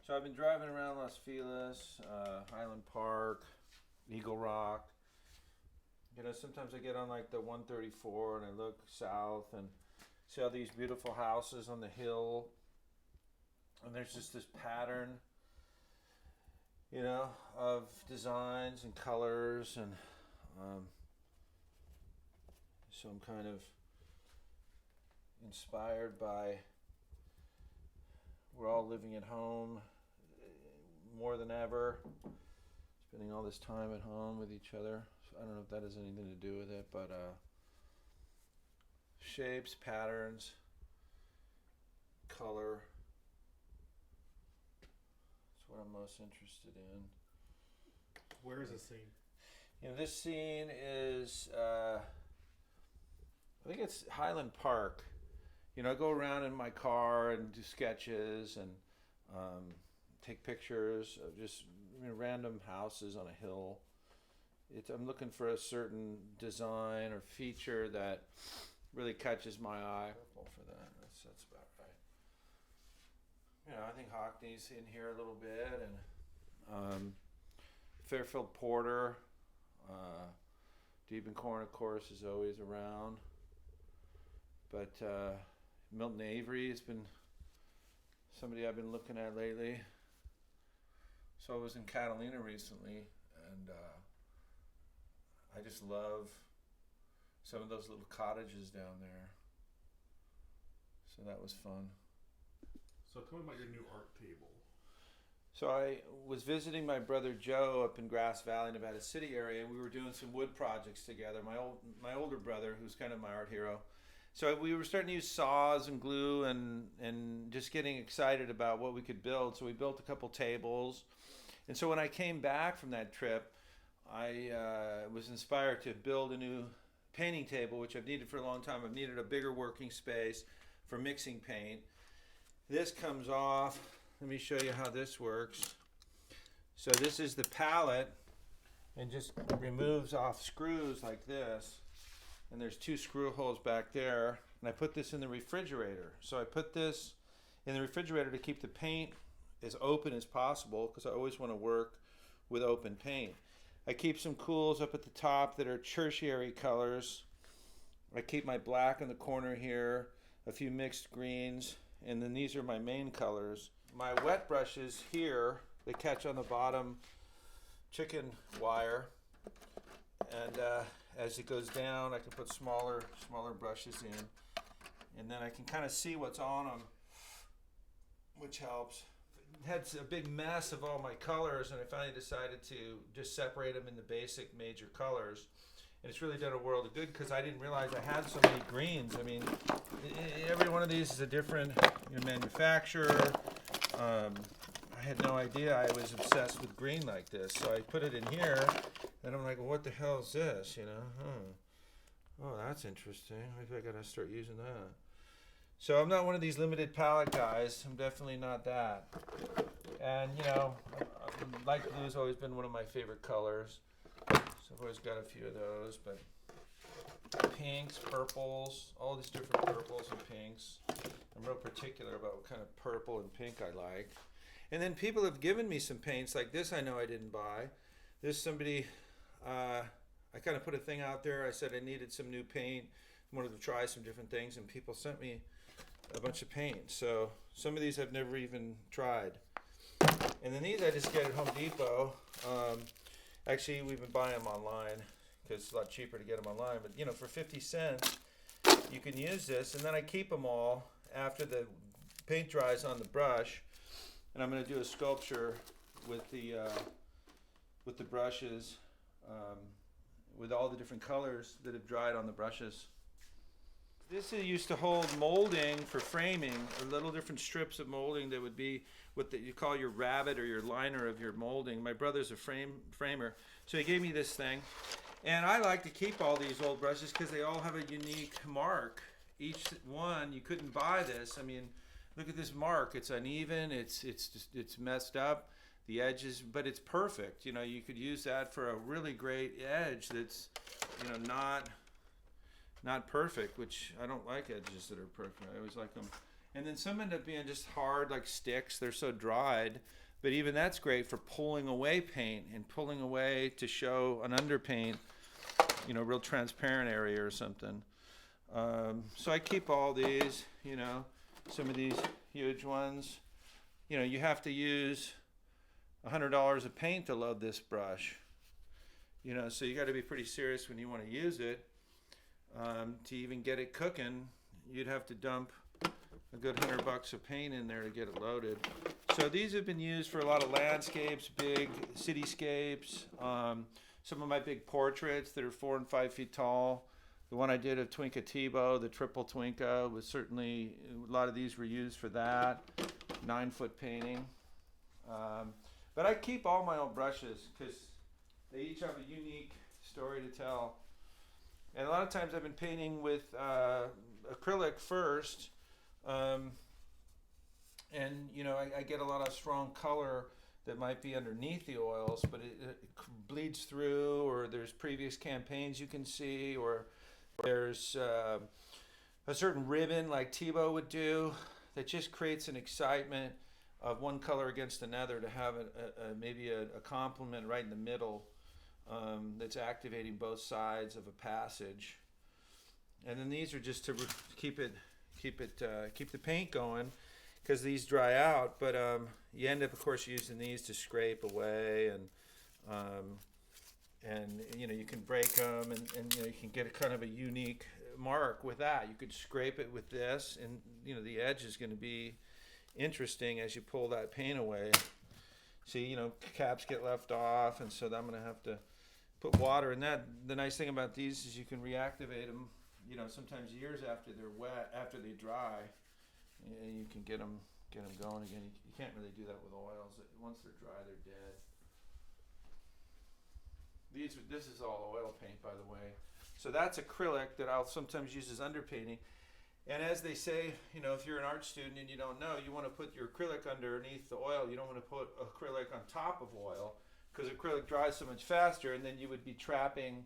So I've been driving around Las Feliz, Highland Park, Eagle Rock. Sometimes I get on like the 134 and I look south and see all these beautiful houses on the hill. And there's just this pattern, of designs and colors. And so I'm kind of inspired by we're all living at home more than ever, spending all this time at home with each other. So I don't know if that has anything to do with it, but shapes, patterns, color. That's what I'm most interested in. Where is this scene? This scene is, I think it's Highland Park. I go around in my car and do sketches and take pictures of just random houses on a hill. I'm looking for a certain design or feature that really catches my eye. Purple for that. That's about right. I think Hockney's in here a little bit, and Fairfield Porter. Diebenkorn, of course, is always around. But Milton Avery has been somebody I've been looking at lately. So I was in Catalina recently, and I just love some of those little cottages down there. So that was fun. So tell me about your new art table. So I was visiting my brother Joe up in Grass Valley, Nevada City area, and we were doing some wood projects together. My older brother, who's kind of my art hero. So we were starting to use saws and glue and just getting excited about what we could build. So we built a couple tables. And so when I came back from that trip, I was inspired to build a new painting table, which I've needed for a long time. I've needed a bigger working space for mixing paint. This comes off. Let me show you how this works. So this is the palette, and just removes off screws like this. And there's 2 screw holes back there. And I put this in the refrigerator. So I put this in the refrigerator to keep the paint as open as possible, because I always want to work with open paint. I keep some cools up at the top that are tertiary colors. I keep my black in the corner here, a few mixed greens, and then these are my main colors. My wet brushes here, they catch on the bottom chicken wire, and as it goes down, I can put smaller brushes in, and then I can kind of see what's on them, which helps. Had a big mess of all my colors, and I finally decided to just separate them into basic major colors, and it's really done a world of good, because I didn't realize I had so many greens. I mean, every one of these is a different manufacturer. I had no idea I was obsessed with green like this, so I put it in here, and I'm like, well, what the hell is this, Oh, that's interesting. Maybe I gotta start using that. So I'm not one of these limited palette guys. I'm definitely not that. And, light blue's always been one of my favorite colors. So I've always got a few of those, but pinks, purples, all these different purples and pinks. I'm real particular about what kind of purple and pink I like. And then people have given me some paints like this. I know I didn't buy. There's somebody, I kind of put a thing out there. I said I needed some new paint, wanted to try some different things, and people sent me a bunch of paint. So some of these I've never even tried. And then these I just get at Home Depot. Actually, we've been buying them online because it's a lot cheaper to get them online. But for 50 cents, you can use this. And then I keep them all after the paint dries on the brush. And I'm going to do a sculpture with the brushes, with all the different colors that have dried on the brushes. This used to hold molding for framing, or little different strips of molding that would be what you call your rabbet or your liner of your molding. My brother's a framer, so he gave me this thing. And I like to keep all these old brushes because they all have a unique mark. Each one, you couldn't buy this. I mean, look at this mark. It's uneven, it's messed up, the edges, but it's perfect. You could use that for a really great edge that's, not perfect, which I don't like edges that are perfect. I always like them And then some end up being just hard like sticks. They're so dried. But even that's great for pulling away paint and pulling away to show an underpaint, real transparent area or something. So I keep all these, some of these huge ones. You have to use $100 of paint to load this brush. So you got to be pretty serious when you want to use it. To even get it cooking, you'd have to dump a good $100 of paint in there to get it loaded. So these have been used for a lot of landscapes, big cityscapes, some of my big portraits that are 4 and 5 feet tall. The one I did of Twinka Tebow, the triple Twinka, was certainly, a lot of these were used for that, 9-foot painting. But I keep all my old brushes because they each have a unique story to tell. And a lot of times I've been painting with acrylic first, and I get a lot of strong color that might be underneath the oils, but it bleeds through, or there's previous campaigns you can see, or there's a certain ribbon like Tebow would do that just creates an excitement of one color against another to have maybe a complement right in the middle that's activating both sides of a passage. And then these are just to keep the paint going, because these dry out. But you end up, of course, using these to scrape away, and you can break them, and you can get a kind of a unique mark with that. You could scrape it with this, and the edge is going to be interesting as you pull that paint away. See, caps get left off, and so I'm going to have to put water in that. The nice thing about these is you can reactivate them, sometimes years after they're wet, after they dry, and you can get them going again. You can't really do that with oils. Once they're dry, they're dead. This is all oil paint, by the way. So that's acrylic that I'll sometimes use as underpainting. And as they say, if you're an art student and you don't know, you want to put your acrylic underneath the oil. You don't want to put acrylic on top of oil, because acrylic dries so much faster, and then you would be trapping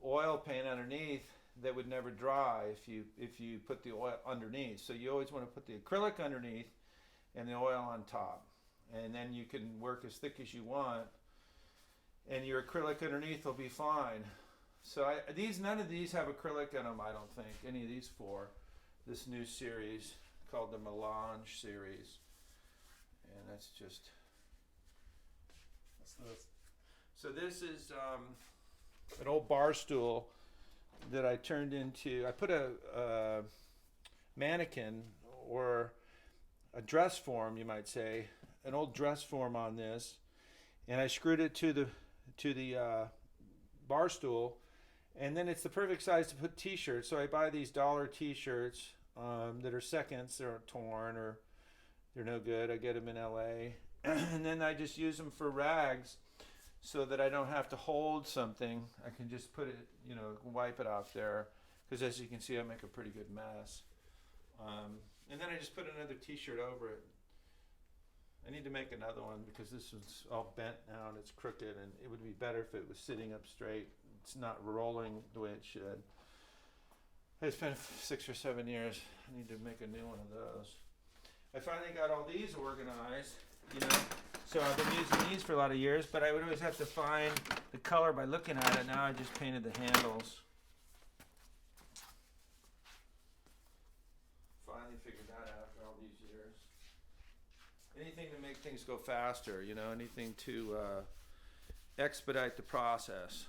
oil paint underneath that would never dry if you put the oil underneath. So you always want to put the acrylic underneath and the oil on top, and then you can work as thick as you want, and your acrylic underneath will be fine. So none of these have acrylic in them, I don't think, any of these 4. This new series called the Melange series, and that's just. So this is an old bar stool that I turned into. I put a mannequin, or a dress form, you might say, an old dress form on this, and I screwed it to the bar stool. And then it's the perfect size to put t-shirts. So I buy these dollar t-shirts that are seconds. They're torn or they're no good. I get them in LA. And then I just use them for rags so that I don't have to hold something. I can just put it, wipe it off there. Because as you can see, I make a pretty good mess. And then I just put another t-shirt over it. I need to make another one because this is all bent now and it's crooked, and it would be better if it was sitting up straight. It's not rolling the way it should. It's been 6 or 7 years. I need to make a new one of those. I finally got all these organized, so I've been using these for a lot of years, but I would always have to find the color by looking at it. Now I just painted the handles. Finally figured that out after all these years. Anything to make things go faster, anything to expedite the process.